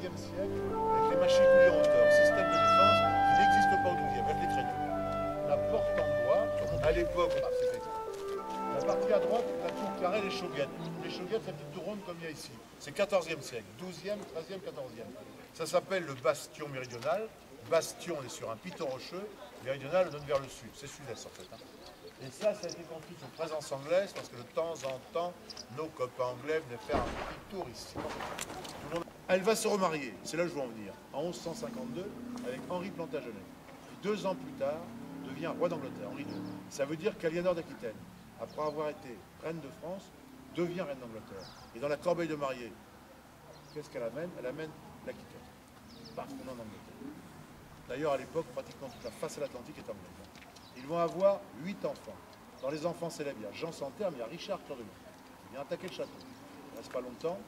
XIIIe siècle, avec les mâchicoulis en hauteur, système de défense qui n'existe pas au XIIe, avec les créneaux. La porte en bois, à l'époque, c'est fait. La partie à droite, la tour carrée, les chauguettes. Les chauguettes, c'est une tour ronde comme il y a ici. C'est 14e siècle, 12e, 13e, 14e. Ça s'appelle le bastion méridional. Bastion, on est sur un piton rocheux. Méridional, on donne vers le sud. C'est sud-est, en fait. Hein. Et ça a été construit sous présence anglaise, parce que de temps en temps, nos copains anglais venaient faire un petit tour ici. Elle va se remarier, c'est là que je veux en venir, en 1152, avec Henri Plantagenet, qui 2 ans plus tard devient roi d'Angleterre, Henri II. Ça veut dire qu'Aliénor d'Aquitaine, après avoir été reine de France, devient reine d'Angleterre. Et dans la corbeille de mariée, qu'est-ce qu'elle amène? Elle amène l'Aquitaine, parce qu'on est en Angleterre. D'ailleurs, à l'époque, pratiquement toute la face à l'Atlantique est anglaise. Ils vont avoir 8 enfants. Dans les enfants célèbres, il y a Jean Santerre, mais il y a Richard Cœur de Lion. Il vient attaquer le château. Il ne reste pas longtemps.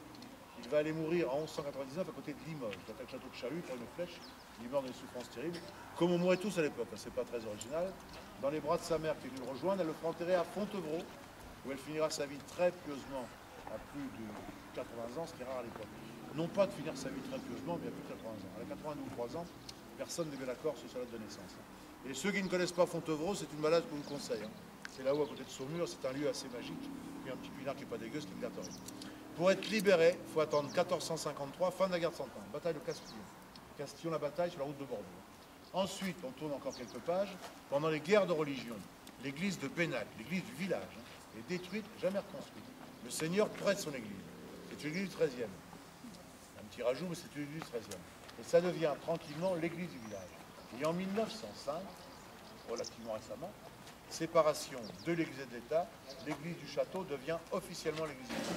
Il va aller mourir en 1199 à côté de Limoges. Il attaque le château de Chalus pour une flèche. Il meurt d'une souffrance terrible. Comme on mourait tous à l'époque, hein, c'est pas très original. Dans les bras de sa mère qui est venue le rejoindre, elle le fera enterrer à Fontevraud, où elle finira sa vie très pieusement à plus de 80 ans, ce qui est rare à l'époque. Non pas de finir sa vie très pieusement, mais à plus de 80 ans. Elle a 82 ou 3 ans, personne ne met la Corse sur sa date de naissance. Et ceux qui ne connaissent pas Fontevraud, c'est une balade qu'on vous conseille. Hein. C'est là-haut à côté de Saumur, c'est un lieu assez magique. Puis un petit pinard qui n'est pas dégueu, c'est une gâterie. Pour être libéré, il faut attendre 1453, fin de la guerre de 100 ans, bataille de Castillon. Castillon, la bataille sur la route de Bordeaux. Ensuite, on tourne encore quelques pages. Pendant les guerres de religion, l'église de Bénac, l'église du village, hein, est détruite, jamais reconstruite. Le Seigneur prête son église. C'est une église du 13e. Un petit rajout, mais c'est une église du 13e. Et ça devient tranquillement l'église du village. Et en 1905, relativement récemment, séparation de l'église et de l'État, l'église du château devient officiellement l'église du château.